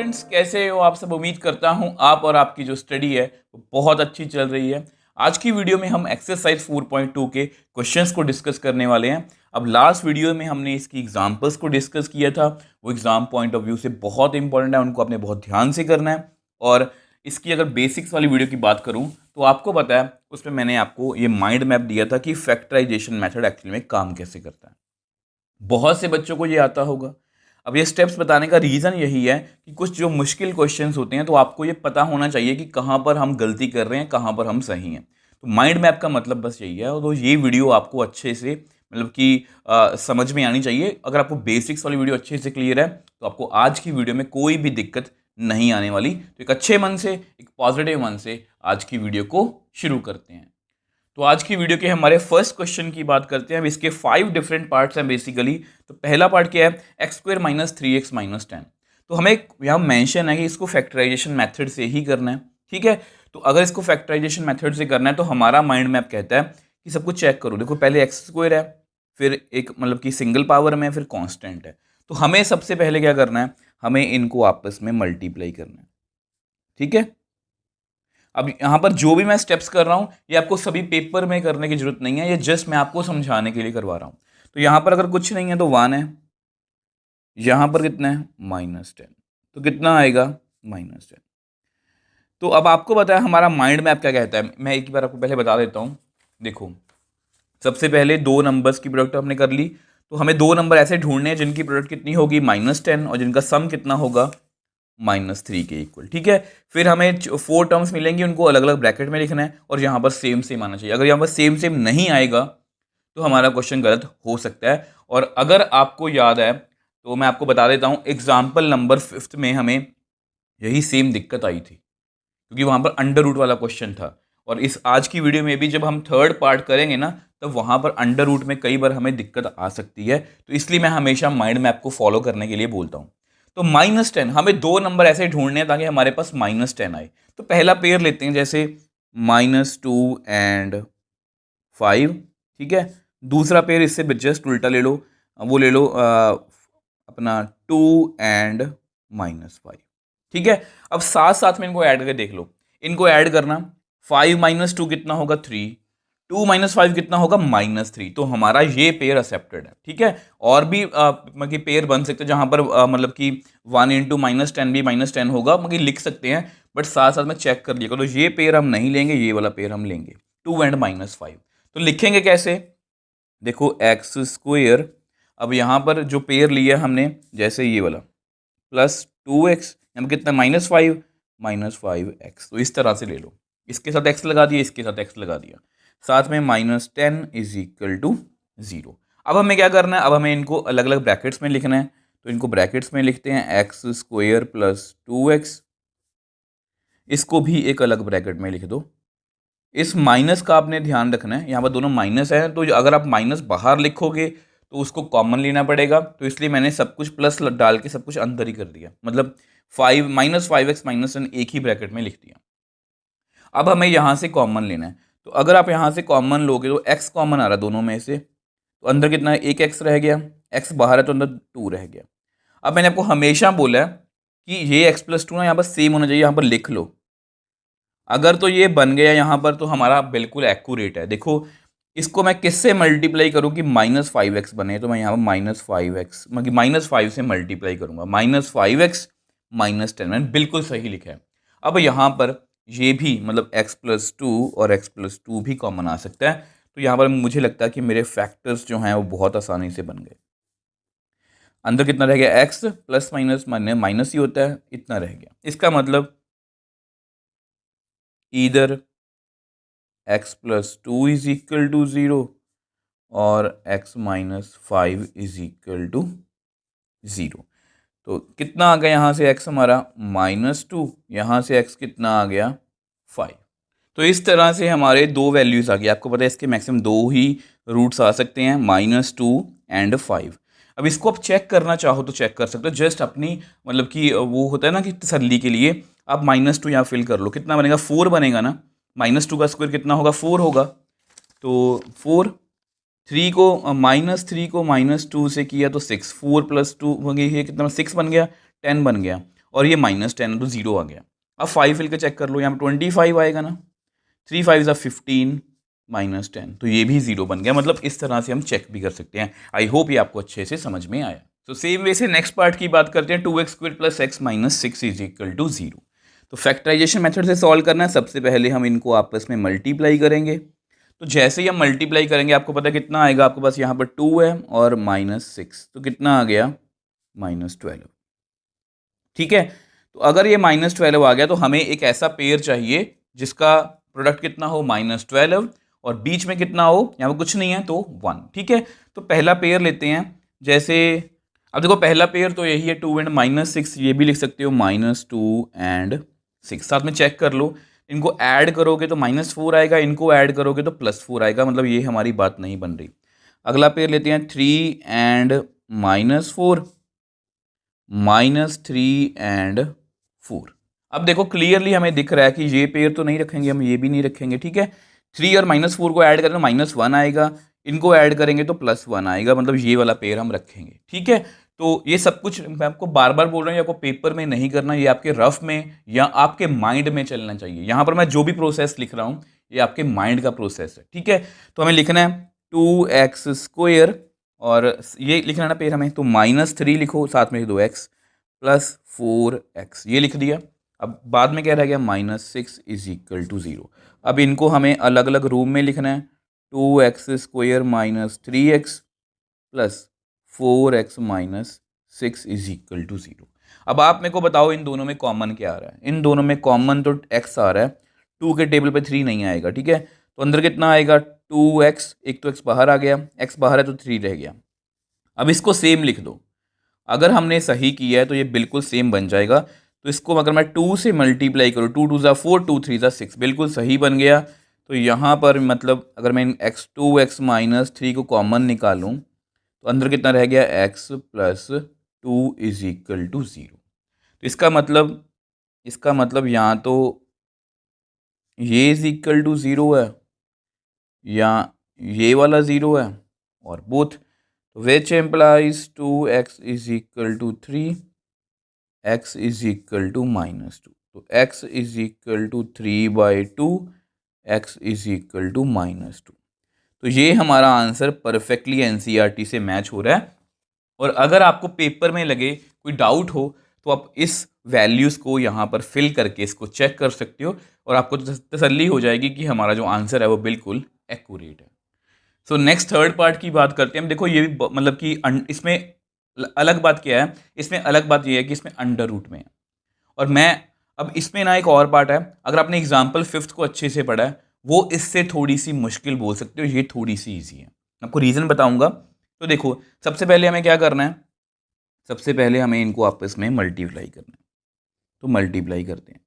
Friends, कैसे हो आप सब। उम्मीद करता हूं आप और आपकी जो स्टडी है वो बहुत अच्छी चल रही है। आज की वीडियो में हम एक्सरसाइज 4.2 के क्वेश्चंस को डिस्कस करने वाले हैं। अब लास्ट वीडियो में हमने इसकी एग्जांपल्स को डिस्कस किया था, वो एग्जाम पॉइंट ऑफ व्यू से बहुत इंपॉर्टेंट है, उनको आपने बहुत ध्यान से करना है। और इसकी अगर बेसिक्स वाली वीडियो की बात करूं तो आपको पता है उसमें मैंने आपको ये माइंड मैप दिया था कि फैक्टराइजेशन मेथड एक्चुअली में काम कैसे करता है। बहुत से बच्चों को ये आता होगा। अब ये स्टेप्स बताने का रीज़न यही है कि कुछ जो मुश्किल क्वेश्चंस होते हैं तो आपको ये पता होना चाहिए कि कहाँ पर हम गलती कर रहे हैं, कहाँ पर हम सही हैं। तो माइंड मैप का मतलब बस यही है। और तो ये वीडियो आपको अच्छे से मतलब कि समझ में आनी चाहिए। अगर आपको बेसिक्स वाली वीडियो अच्छे से क्लियर है तो आपको आज की वीडियो में कोई भी दिक्कत नहीं आने वाली। तो एक अच्छे मन से, एक पॉजिटिव मन से आज की वीडियो को शुरू करते हैं। तो आज की वीडियो के हमारे फर्स्ट क्वेश्चन की बात करते हैं। अब इसके 5 डिफरेंट पार्ट्स हैं बेसिकली। तो पहला पार्ट क्या है, x square minus 3x minus 10। तो हमें यहाँ मेंशन है कि इसको फैक्टराइजेशन मेथड से ही करना है, ठीक है। तो अगर इसको फैक्टराइजेशन मेथड से करना है तो हमारा माइंड मैप कहता है कि सब कुछ चेक करो। देखो पहले एक्स स्क्वायर है, फिर एक मतलब कि सिंगल पावर में है, फिर कॉन्स्टेंट है। तो हमें सबसे पहले क्या करना है, हमें इनको आपस में मल्टीप्लाई करना है, ठीक है। अब यहाँ पर जो भी मैं स्टेप्स कर रहा हूँ ये आपको सभी पेपर में करने की जरूरत नहीं है, ये जस्ट मैं आपको समझाने के लिए करवा रहा हूँ। तो यहाँ पर अगर कुछ नहीं है तो 1 है, यहाँ पर कितना है -10, तो कितना आएगा -10। तो अब आपको पता है हमारा माइंड मैप क्या कहता है। मैं एक बार आपको पहले बता देता हूँ। देखो सबसे पहले दो नंबर्स की प्रोडक्ट हमने कर ली। तो हमें दो नंबर ऐसे ढूंढने हैं जिनकी प्रोडक्ट कितनी होगी -10 और जिनका सम कितना होगा -3 के इक्वल, ठीक है। फिर हमें 4 टर्म्स मिलेंगी, उनको अलग अलग ब्रैकेट में लिखना है और यहाँ पर सेम सेम आना चाहिए। अगर यहाँ पर सेम सेम नहीं आएगा तो हमारा क्वेश्चन गलत हो सकता है। और अगर आपको याद है तो मैं आपको बता देता हूँ, एग्जाम्पल नंबर 5 में हमें यही सेम दिक्कत आई थी क्योंकि वहाँ पर अंडर रूट वाला क्वेश्चन था। और इस आज की वीडियो में भी जब हम थर्ड पार्ट करेंगे ना तब वहाँ पर अंडर रूट में कई बार हमें दिक्कत आ सकती है। तो इसलिए मैं हमेशा माइंड मैप को फॉलो करने के लिए बोलता हूँ। तो -10 हमें दो नंबर ऐसे ढूंढने हैं ताकि हमारे पास -10 आए। तो पहला पेयर लेते हैं, जैसे -2 एंड 5, ठीक है। दूसरा पेयर इससे जस्ट उल्टा ले लो, वो ले लो अपना 2 एंड -5, ठीक है। अब साथ साथ में इनको ऐड करके देख लो। इनको ऐड करना, 5 माइनस 2 कितना होगा 3, 2 माइनस 5 कितना होगा -3। तो हमारा ये पेयर एक्सेप्टेड है, ठीक है। और भी मतलब पेयर बन सकते हैं जहां पर मतलब कि 1 इंटू -10 भी -10 होगा, मतलब लिख सकते हैं। बट साथ साथ में चेक कर लिएगा। तो ये पेयर हम नहीं लेंगे, ये वाला पेयर हम लेंगे 2 एंड -5। तो लिखेंगे कैसे, देखो एक्स स्क्वेयर, अब यहाँ पर जो पेयर लिया हमने जैसे ये वाला +2x, यहाँ पर कितना -5 तो इस तरह से ले लो। इसके साथ x लगा दिया, इसके साथ x लगा दिया, साथ में -10 इज इक्वल टू 0। अब हमें क्या करना है, अब हमें इनको अलग अलग ब्रैकेट्स में लिखना है। तो इनको ब्रैकेट्स में लिखते हैं, एक्स स्क्वेयर प्लस 2x, इसको भी एक अलग ब्रैकेट में लिख दो। इस माइनस का आपने ध्यान रखना है, यहाँ पर दोनों माइनस है तो अगर आप माइनस बाहर लिखोगे तो उसको कॉमन लेना पड़ेगा। तो इसलिए मैंने सब कुछ प्लस डाल के सब कुछ अंदर ही कर दिया, मतलब -5x -10 एक ही ब्रैकेट में लिख दिया। अब हमें यहाँ से कॉमन लेना है। तो अगर आप यहाँ से कॉमन लोगे तो x कॉमन आ रहा है दोनों में से, तो अंदर कितना है, एक x रह गया, x बाहर है तो अंदर 2 रह गया। अब मैंने आपको हमेशा बोला है कि ये x+2 ना यहाँ पर सेम होना चाहिए, यहाँ पर लिख लो। अगर तो ये बन गया यहाँ पर तो हमारा बिल्कुल एक्यूरेट है। देखो इसको मैं किससे मल्टीप्लाई करूँ कि -5x बने, तो मैं यहाँ पर -5x मतलब -5 से मल्टीप्लाई करूँगा, -5x -10 मैंने बिल्कुल सही लिखा है। अब यहाँ पर ये भी मतलब x+2 और x+2 भी कॉमन आ सकता है। तो यहाँ पर मुझे लगता है कि मेरे फैक्टर्स जो हैं वो बहुत आसानी से बन गए। अंदर कितना रह गया, x प्लस माइनस माइनस ही होता है, इतना रह गया। इसका मतलब either x+2 is equal to 0 और x-5 इज इक्वल टू 0। तो कितना आ गया यहाँ से x हमारा -2, यहाँ से x कितना आ गया 5। तो इस तरह से हमारे दो वैल्यूज़ आ गई। आपको पता है इसके मैक्सिमम दो ही रूट्स आ सकते हैं, -2 एंड 5। अब इसको आप चेक करना चाहो तो चेक कर सकते हो, जस्ट अपनी मतलब कि वो होता है ना कि तसल्ली के लिए आप -2 यहाँ फिल कर लो। कितना बनेगा, 4 बनेगा ना, -2 का स्क्वायर कितना होगा, 4 होगा। तो 4, 3 को -2 से किया तो 6, 4 + 2 हो गई, ये कितना 6 बन गया, 10 बन गया। और ये -10 तो 0 आ गया। अब 5 फिल के चेक कर लो, यहाँ पर 25 आएगा ना, 3 5 15 -10 तो ये भी 0 बन गया। मतलब इस तरह से हम चेक भी कर सकते हैं। आई होप ये आपको अच्छे से समझ में आया। तो सेम वे से नेक्स्ट पार्ट की बात करते हैं, 2x² + x - 6 = 0। तो फैक्टराइजेशन मेथड से सॉल्व करना है। सबसे पहले हम इनको आपस में मल्टीप्लाई करेंगे। तो जैसे ही हम मल्टीप्लाई करेंगे आपको पता है कितना आएगा, आपके पास यहाँ पर 2 है और -6 तो कितना आ गया, -12। ठीक है, तो अगर ये -12 आ गया तो हमें एक ऐसा पेयर चाहिए जिसका प्रोडक्ट कितना हो, -12, और बीच में कितना हो, यहाँ पर कुछ नहीं है तो 1। ठीक है, तो पहला पेयर लेते हैं। जैसे अब देखो पहला पेयर तो यही है 2 एंड -6, ये भी लिख सकते हो -2 एंड 6। साथ में चेक कर लो, इनको ऐड करोगे तो -4 आएगा, इनको ऐड करोगे तो +4 आएगा। मतलब ये हमारी बात नहीं बन रही। अगला पेयर लेते हैं 3 एंड -4, -3 एंड 4। अब देखो क्लियरली हमें दिख रहा है कि ये पेयर तो नहीं रखेंगे, हम ये भी नहीं रखेंगे। ठीक है, 3 और -4 को ऐड करें तो -1 आएगा, इनको ऐड करेंगे तो +1 आएगा। मतलब ये वाला पेयर हम रखेंगे। ठीक है, तो ये सब कुछ मैं आपको बार बार बोल रहा हूँ, ये आपको पेपर में नहीं करना, ये आपके रफ में या आपके माइंड में चलना चाहिए। यहाँ पर मैं जो भी प्रोसेस लिख रहा हूँ ये आपके माइंड का प्रोसेस है। ठीक है, तो हमें लिखना है 2x² और ये लिखना है ना पेयर हमें, तो -3 लिखो, साथ में 2x + 4x, ये लिख दिया। अब बाद में क्या रह गया, -6 = 0। अब इनको हमें अलग अलग रूम में लिखना है, 2x² - 3x + 4x - 6 = 0। अब आप मेरे को बताओ इन दोनों में कॉमन क्या आ रहा है। इन दोनों में कॉमन तो x आ रहा है, 2 के टेबल पे 3 नहीं आएगा। ठीक है, तो अंदर कितना आएगा, 2x, एक तो x बाहर आ गया, x बाहर है तो 3 रह गया। अब इसको सेम लिख दो, अगर हमने सही किया है तो ये बिल्कुल सेम बन जाएगा। तो इसको अगर मैं 2 से मल्टीप्लाई करूँ, 2 2 = 4, 2 3 = 6, बिल्कुल सही बन गया। तो यहाँ पर मतलब अगर मैं x2 x - 3 को कॉमन निकालूँ तो अंदर कितना रह गया, x + 2 = 0। तो इसका मतलब यहाँ तो ये = 0 है या ये वाला 0 है, और both, which implies 2x = 3, x = -2। तो x = 3/2, x = -2। तो ये हमारा आंसर परफेक्टली एनसीईआरटी से मैच हो रहा है। और अगर आपको पेपर में लगे कोई डाउट हो तो आप इस वैल्यूज़ को यहाँ पर फिल करके इसको चेक कर सकते हो और आपको तसल्ली हो जाएगी कि हमारा जो आंसर है वो बिल्कुल एक्यूरेट है। सो नेक्स्ट थर्ड पार्ट की बात करते हैं। हम देखो ये भी मतलब कि इसमें अलग बात क्या है, इसमें अलग बात ये है कि इसमें अंडर रूट में है। और मैं अब इसमें ना एक और पार्ट है, अगर आपने एग्जाम्पल 5th को अच्छे से पढ़ा है वो इससे थोड़ी सी मुश्किल बोल सकते हो, ये थोड़ी सी ईजी है। आपको रीज़न बताऊंगा। तो देखो सबसे पहले हमें क्या करना है, सबसे पहले हमें इनको आपस में मल्टीप्लाई करना है। तो मल्टीप्लाई करते हैं।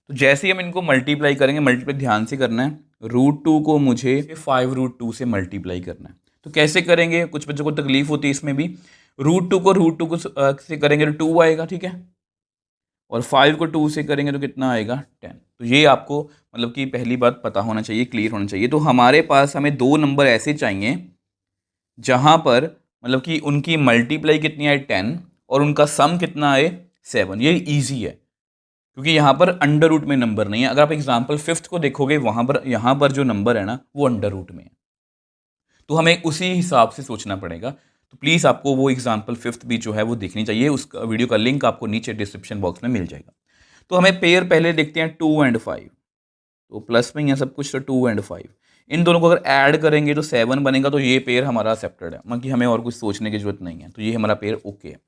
तो जैसे ही हम इनको मल्टीप्लाई करेंगे, मल्टीप्लाई ध्यान से करना है, √2 को मुझे 5√2 से मल्टीप्लाई करना है। तो कैसे करेंगे, कुछ बच्चों को तकलीफ होती है इसमें भी। √2 को से करेंगे तो 2 आएगा। ठीक है, और 5 को 2 से करेंगे तो कितना आएगा, 10। तो ये आपको मतलब कि पहली बात पता होना चाहिए, क्लियर होना चाहिए। तो हमारे पास हमें दो नंबर ऐसे चाहिए जहाँ पर मतलब कि उनकी मल्टीप्लाई कितनी आए, 10, और उनका सम कितना आए, 7। ये ईजी है क्योंकि यहाँ पर अंडर रूट में नंबर नहीं है। अगर आप एग्जाम्पल 5th को देखोगे वहाँ पर यहाँ पर जो नंबर है ना वो अंडर रूट में है, तो हमें उसी हिसाब से सोचना पड़ेगा। तो प्लीज़ आपको वो एग्जाम्पल 5th भी जो है वो देखनी चाहिए, उस वीडियो का लिंक आपको नीचे डिस्क्रिप्शन बॉक्स में मिल जाएगा। तो हमें पेयर पहले देखते हैं 2 एंड 5, तो प्लस में ही है सब कुछ, तो 2 एंड 5 इन दोनों को अगर ऐड करेंगे तो 7 बनेगा। तो ये पेयर हमारा एक्सेप्टेड है, मतलब कि हमें और कुछ सोचने की जरूरत नहीं है। तो ये हमारा पेयर ओके है।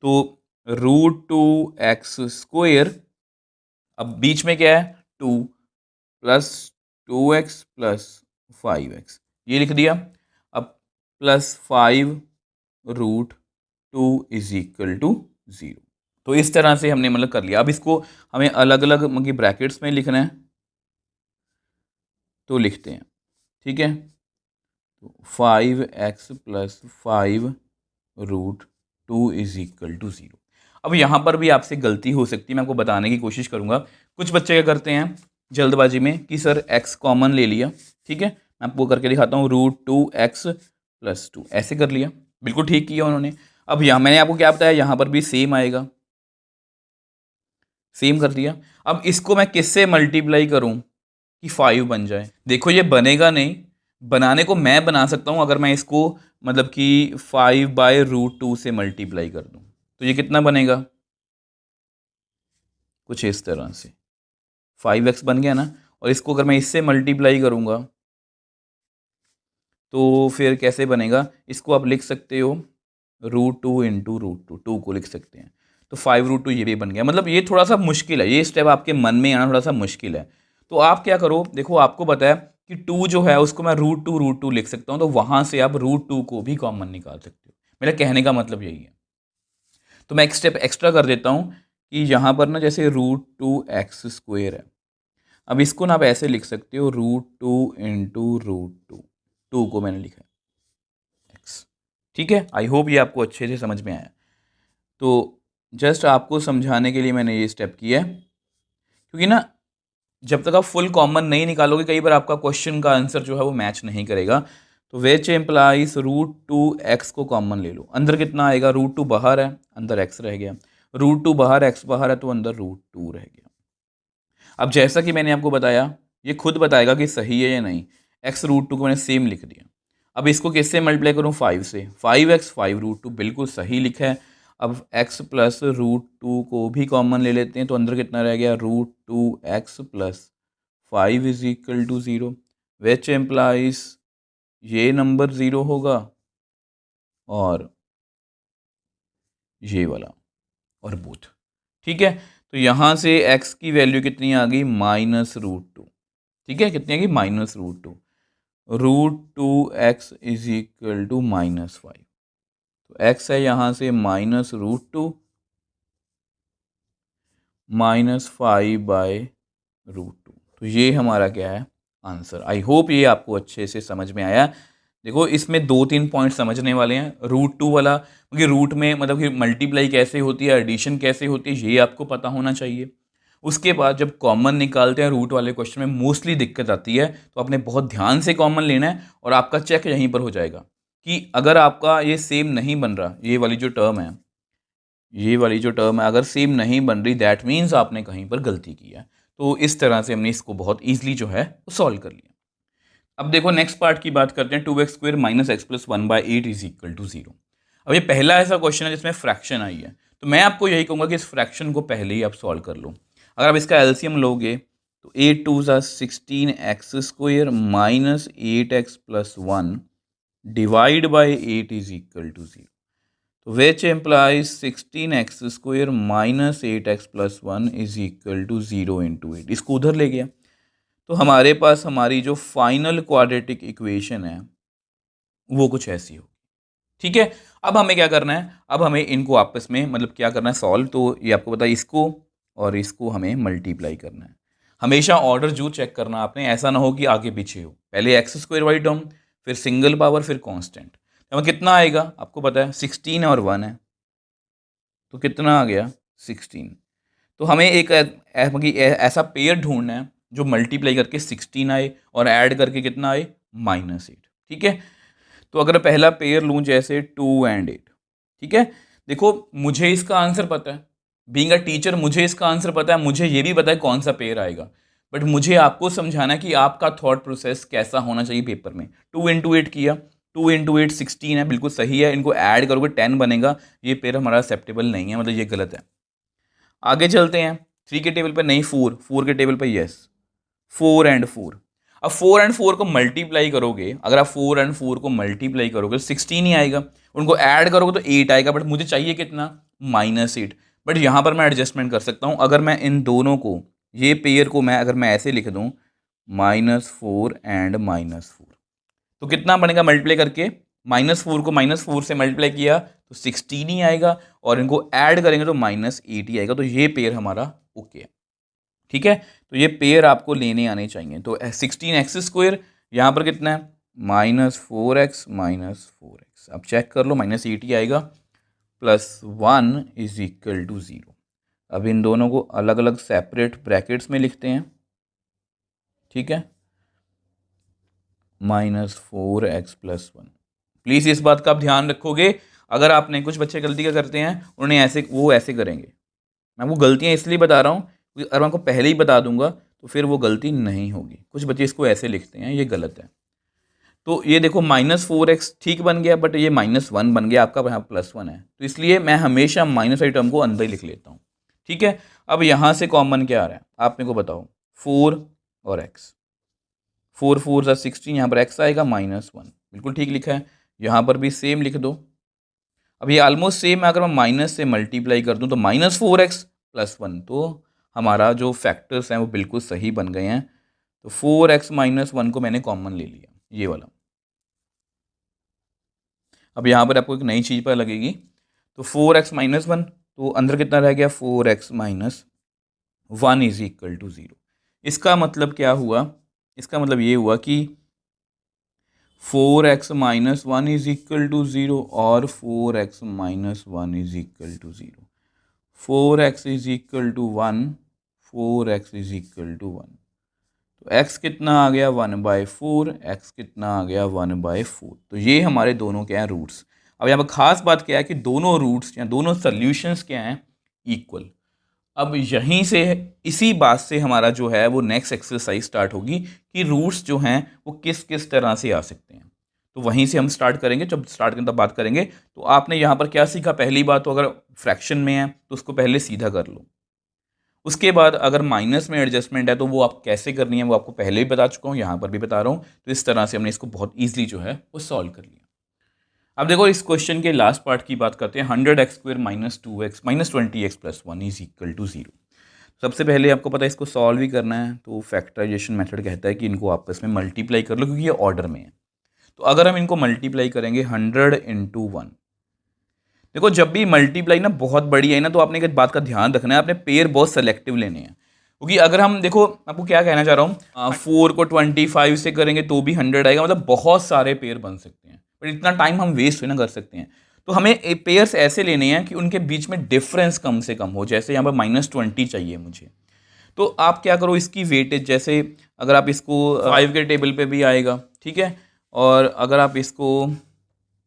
तो √2x², अब बीच में क्या है, 2 + 2x + 5x, ये लिख दिया। अब +5√2 = 0। तो इस तरह से हमने मतलब कर लिया। अब इसको हमें अलग अलग मतलब ब्रैकेट्स में लिखना है, तो लिखते हैं। ठीक है, तो 5x + 5√2 = 0। अब यहाँ पर भी आपसे गलती हो सकती है, मैं आपको बताने की कोशिश करूँगा। कुछ बच्चे क्या करते हैं जल्दबाजी में कि सर x कॉमन ले लिया। ठीक है, मैं आपको करके दिखाता हूँ, √2x + 2 ऐसे कर लिया, बिल्कुल ठीक किया उन्होंने। अब यहाँ मैंने आपको क्या बताया, यहाँ पर भी सेम आएगा। सेम कर दिया। अब इसको मैं किससे मल्टीप्लाई करूं कि 5 बन जाए? देखो ये बनेगा नहीं, बनाने को मैं बना सकता हूं अगर मैं इसको मतलब कि 5/√2 से मल्टीप्लाई कर दूं, तो ये कितना बनेगा? कुछ इस तरह से 5x बन गया ना। और इसको अगर मैं इससे मल्टीप्लाई करूंगा तो फिर कैसे बनेगा? इसको आप लिख सकते हो √2 इंटू √2, 2 को लिख सकते हैं, तो 5√2 ये भी बन गया। मतलब ये थोड़ा सा मुश्किल है, ये स्टेप आपके मन में आना थोड़ा सा मुश्किल है। तो आप क्या करो, देखो आपको पता है कि 2 जो है उसको मैं √2 लिख सकता हूँ, तो वहाँ से आप √2 को भी कॉमन निकाल सकते हो। मेरा कहने का मतलब यही है। तो मैं एक स्टेप एक्स्ट्रा कर देता हूँ कि यहाँ पर ना जैसे √2x² है, अब इसको ना आप ऐसे लिख सकते हो √2 इंटू √2, 2 को मैंने लिखा है x। ठीक है, आई होप ये आपको अच्छे से समझ में आया। तो जस्ट आपको समझाने के लिए मैंने ये स्टेप किया है, क्योंकि ना जब तक आप फुल कॉमन नहीं निकालोगे कई बार आपका क्वेश्चन का आंसर जो है वो मैच नहीं करेगा। तो विच एम्प्लाइज √2x को कॉमन ले लो, अंदर कितना आएगा? √2 बाहर है, अंदर x रह गया, √2 बाहर x बाहर है, तो अंदर √2 रह गया। अब जैसा कि मैंने आपको बताया, ये खुद बताएगा कि सही है या नहीं। x √2 को मैंने सेम लिख दिया। अब इसको किससे मल्टीप्लाई करूँ? 5 से। 5x 5√2 बिल्कुल सही लिखा है। अब x प्लस √2 को भी कॉमन ले लेते हैं, तो अंदर कितना रह गया? √2x plus 5 is equal to 0, which implies ये नंबर 0 होगा और ये वाला और बोथ। ठीक है, तो यहाँ से x की वैल्यू कितनी आ गई? -√2। ठीक है, कितनी आ गई? -√2। √2x इज इक्वल टू -5, तो x है यहाँ से -√2 -5/√2, तो ये हमारा क्या है? आंसर। आई होप ये आपको अच्छे से समझ में आया। देखो इसमें 2-3 पॉइंट समझने वाले हैं। √2 वाला, क्योंकि रूट में मतलब कि मल्टीप्लाई कैसे होती है, एडिशन कैसे होती है, ये आपको पता होना चाहिए। उसके बाद जब कॉमन निकालते हैं रूट वाले क्वेश्चन में मोस्टली दिक्कत आती है, तो आपने बहुत ध्यान से कॉमन लेना है और आपका चेक यहीं पर हो जाएगा कि अगर आपका ये सेम नहीं बन रहा, ये वाली जो टर्म है, ये वाली जो टर्म है अगर सेम नहीं बन रही, दैट मीन्स आपने कहीं पर गलती की है। तो इस तरह से हमने इसको बहुत ईजिली जो है वो सॉल्व कर लिया। अब देखो नेक्स्ट पार्ट की बात करते हैं। 2x² - x + 1/8 is equal to 0। अब ये पहला ऐसा क्वेश्चन है जिसमें फ्रैक्शन आई है, तो मैं आपको यही कहूँगा कि इस फ्रैक्शन को पहले ही आप सॉल्व कर लो। अगर आप इसका एलसीएम लोगे तो 8 2 16x² - 8x + 1 divide by 8 is equal to 0, तो which implies 16x² - 8x + 1 is equal to 0 into 8। इसको उधर ले गया, तो हमारे पास हमारी जो फाइनल क्वाड्रेटिक इक्वेशन है वो कुछ ऐसी हो। ठीक है, अब हमें क्या करना है? अब हमें इनको आपस में मतलब क्या करना है? सॉल्व। तो ये आपको पता है, इसको और इसको हमें मल्टीप्लाई करना है। हमेशा ऑर्डर जो चेक करना आपने, ऐसा ना हो कि आगे पीछे हो। पहले x² वाली टर्म, फिर सिंगल पावर, फिर कांस्टेंट। तो कितना आएगा आपको पता है, 16 और 1 है, तो कितना आ गया? 16। तो हमें एक ऐसा पेयर ढूंढना है जो मल्टीप्लाई करके 16 आए और ऐड करके कितना आए? -8। ठीक है, तो अगर पहला पेयर लूँ जैसे 2 एंड 8, ठीक है, देखो मुझे इसका आंसर पता है, बीइंग अ टीचर मुझे इसका आंसर पता है, मुझे ये भी पता है कौन सा पेयर आएगा, बट मुझे आपको समझाना है कि आपका थॉट प्रोसेस कैसा होना चाहिए पेपर में। 2 इंटू 8 किया, 2 इंटू 8 16 है, बिल्कुल सही है, इनको ऐड करोगे 10 बनेगा, ये पेयर हमारा एक्सेप्टेबल नहीं है, मतलब ये गलत है। आगे चलते हैं, 3 के टेबल पर नहीं, 4 के टेबल पर यस, 4 एंड 4। अब 4 एंड 4 को मल्टीप्लाई करोगे, अगर आप 4 एंड 4 को मल्टीप्लाई करोगे तो 16 ही आएगा, उनको ऐड करोगे तो 8 आएगा, बट मुझे चाहिए कितना? -8। बट यहाँ पर मैं एडजस्टमेंट कर सकता हूँ, अगर मैं इन दोनों को, ये पेयर को मैं अगर मैं ऐसे लिख दूँ -4 एंड -4, तो कितना बनेगा मल्टीप्लाई करके? -4 को -4 से मल्टीप्लाई किया तो 16 ही आएगा, और इनको ऐड करेंगे तो -8 ही आएगा, तो ये पेयर हमारा ओके है। ठीक है, तो ये पेयर आपको लेने आने चाहिए। तो 16x², यहाँ पर कितना है? -4x -4x, अब चेक कर लो, -8 ही आएगा, +1 इज इक्वल टू 0। अब इन दोनों को अलग अलग सेपरेट ब्रैकेट्स में लिखते हैं। ठीक है, -4x + 1। प्लीज़ इस बात का आप ध्यान रखोगे, अगर आपने, कुछ बच्चे गलती क्या करते हैं, उन्हें ऐसे, वो ऐसे करेंगे, मैं आपको गलतियाँ इसलिए बता रहा हूँ क्योंकि अगर मैं आपको पहले ही बता दूंगा तो फिर वो गलती नहीं होगी। कुछ बच्चे इसको ऐसे लिखते हैं, ये गलत है। तो ये देखो -4x ठीक बन गया, बट ये -1 बन गया, आपका यहाँ +1 है, तो इसलिए मैं हमेशा माइनस वाली टर्म को अंदर ही लिख लेता हूँ। ठीक है, अब यहाँ से कॉमन क्या आ रहा है आप मेरे को बताओ, 4 और x, 4 4 सा 16, यहाँ पर x आएगा -1, बिल्कुल ठीक लिखा है। यहाँ पर भी सेम लिख दो। अब ये ऑलमोस्ट सेम है, अगर मैं माइनस से मल्टीप्लाई कर दूं तो -4x + 1, तो हमारा जो फैक्टर्स हैं वो बिल्कुल सही बन गए हैं। तो 4x - 1 को मैंने कॉमन ले लिया, ये वाला। अब यहाँ पर आपको एक नई चीज़ पर लगेगी, तो 4x - 1, तो अंदर कितना रह गया, 4x - 1 = 0। इसका मतलब क्या हुआ, इसका मतलब ये हुआ कि 4x - 1 = 0 और 4x - 1 = 0। 4x = 1, 4x = 1, तो x कितना आ गया 1/4, x कितना आ गया 1/4। तो ये हमारे दोनों क्या हैं, रूट्स। अब यहाँ पर खास बात क्या है कि दोनों रूट्स या दोनों सॉल्यूशंस क्या हैं, इक्वल। अब यहीं से, इसी बात से हमारा जो है वो नेक्स्ट एक्सरसाइज स्टार्ट होगी कि रूट्स जो हैं वो किस किस तरह से आ सकते हैं। तो वहीं से हम स्टार्ट करेंगे, जब स्टार्ट करने तब बात करेंगे। तो आपने यहाँ पर क्या सीखा, पहली बात तो अगर फ्रैक्शन में है तो उसको पहले सीधा कर लो। उसके बाद अगर माइनस में एडजस्टमेंट है तो वो आप कैसे करनी है वो आपको पहले भी बता चुका हूँ, यहाँ पर भी बता रहा हूँ। तो इस तरह से हमने इसको बहुत ईजिली जो है वो सॉल्व कर लिया। अब देखो इस क्वेश्चन के लास्ट पार्ट की बात करते हैं। 100x² - 2x - 20x + 1 = 0। सबसे पहले आपको पता है इसको सॉल्व ही करना है, तो फैक्टराइजेशन मेथड कहता है कि इनको आपस में मल्टीप्लाई कर लो क्योंकि ये ऑर्डर में है। तो अगर हम इनको मल्टीप्लाई करेंगे 100 × 1, देखो जब भी मल्टीप्लाई ना बहुत बड़ी है ना, तो आपने एक बात का ध्यान रखना है, आपने पेयर बहुत सेलेक्टिव लेने हैं। क्योंकि अगर हम देखो, आपको क्या कहना चाह रहा हूँ, 4 को 25 से करेंगे तो भी 100 आएगा, मतलब बहुत सारे पेयर बन सकते हैं, पर इतना टाइम हम वेस्ट ना कर सकते हैं। तो हमें पेयर्स ऐसे लेने हैं कि उनके बीच में डिफरेंस कम से कम हो। जैसे यहाँ पर -20 चाहिए मुझे, तो आप क्या करो, इसकी वेटेज, जैसे अगर आप इसको 5 के टेबल पे भी आएगा, ठीक है, और अगर आप इसको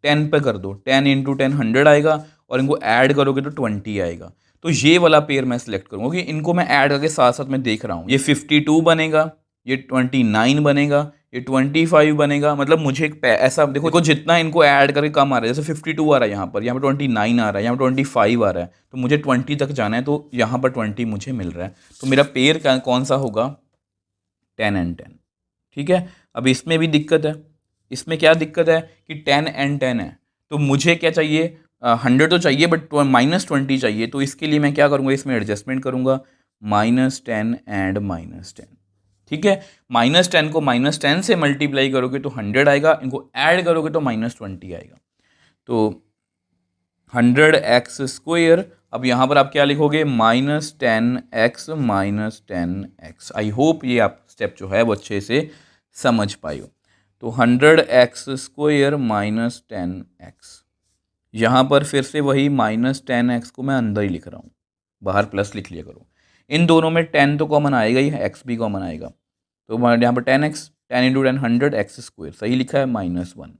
10 पे कर दो, 10 × 10 100 आएगा, और इनको ऐड करोगे तो 20 आएगा। तो ये वाला पेयर मैं सिलेक्ट करूँगा कि इनको मैं ऐड करके साथ साथ मैं देख रहा हूँ। ये 52 बनेगा, ये 29 बनेगा, ये 25 बनेगा। मतलब मुझे एक ऐसा देखो जितना इनको ऐड करके कम आ रहा है, जैसे 52 आ रहा है यहाँ पर 29 आ रहा है, यहाँ पर 25 आ रहा है, तो मुझे 20 तक जाना है, तो यहाँ पर 20 मुझे मिल रहा है। तो मेरा पेयर कौन सा होगा, 10 and 10। ठीक है, अब इसमें भी दिक्कत है। इसमें क्या दिक्कत है कि 10 and 10 है, तो मुझे क्या चाहिए, 100 तो चाहिए बट -20 चाहिए। तो इसके लिए मैं क्या करूँगा, इसमें एडजस्टमेंट करूँगा, -10 and -10। ठीक है, -10 को -10 से मल्टीप्लाई करोगे तो 100 आएगा, इनको ऐड करोगे तो -20 आएगा। तो 100x², अब यहाँ पर आप क्या लिखोगे, -10x - 10x। आई होप ये आप स्टेप जो है वो अच्छे से समझ पाए हो। तो 100x² - 10x, यहाँ पर फिर से वही -10x को मैं अंदर ही लिख रहा हूँ, बाहर प्लस लिख लिया करो। इन दोनों में 10 तो कॉमन आएगा ही, x भी कॉमन आएगा, तो यहाँ पर 10x, 10 × 10 100x², सही लिखा है, -1।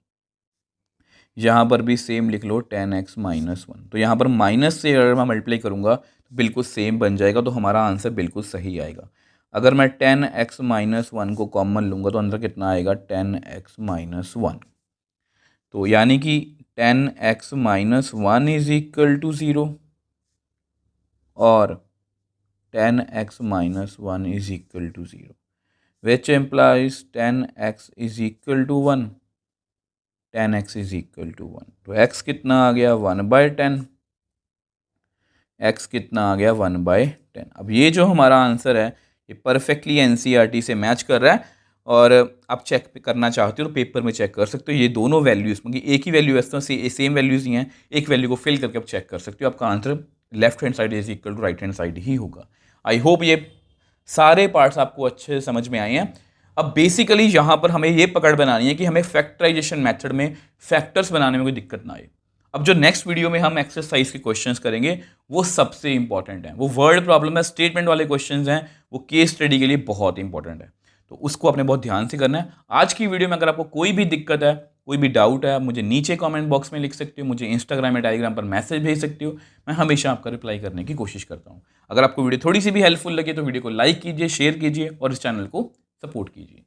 यहाँ पर भी सेम लिख लो, 10x - 1। तो यहाँ पर माइनस से अगर मैं मल्टीप्लाई करूँगा तो बिल्कुल सेम बन जाएगा, तो हमारा आंसर बिल्कुल सही आएगा। अगर मैं 10x - 1 को कॉमन लूँगा तो अंदर कितना आएगा, 10x - 1। तो यानी कि 10x - 1 = 0 और 10x - 1 = 0, which implies 10x = 1, 10x = 1। तो x कितना आ गया, 1/10, x कितना आ गया, 1/10। अब ये जो हमारा आंसर है ये परफेक्टली एनसीईआरटी से मैच कर रहा है, और आप चेक करना चाहते हो तो पेपर में चेक कर सकते हो। ये दोनों वैल्यूज़, क्योंकि एक ही वैल्यू है, सेम वैल्यूज़ ही हैं, एक वैल्यू को फिल करके आप चेक कर सकते हो, आपका answer left hand side = right hand side ही होगा। आई होप ये सारे पार्ट्स आपको अच्छे से समझ में आए हैं। अब बेसिकली यहाँ पर हमें ये पकड़ बनानी है कि हमें फैक्टराइजेशन मेथड में फैक्टर्स बनाने में कोई दिक्कत ना आए। अब जो नेक्स्ट वीडियो में हम एक्सरसाइज के क्वेश्चंस करेंगे वो सबसे इंपॉर्टेंट है, वो वर्ड प्रॉब्लम है, स्टेटमेंट वाले क्वेश्चंस हैं, वो केस स्टडी के लिए बहुत इंपॉर्टेंट है। तो उसको आपने बहुत ध्यान से करना है। आज की वीडियो में अगर आपको कोई भी दिक्कत है, कोई भी डाउट है, आप मुझे नीचे कमेंट बॉक्स में लिख सकते हो, मुझे इंस्टाग्राम या टेलीग्राम पर मैसेज भेज सकते हो। मैं हमेशा आपका रिप्लाई करने की कोशिश करता हूँ। अगर आपको वीडियो थोड़ी सी भी हेल्पफुल लगे तो वीडियो को लाइक कीजिए, शेयर कीजिए और इस चैनल को सपोर्ट कीजिए।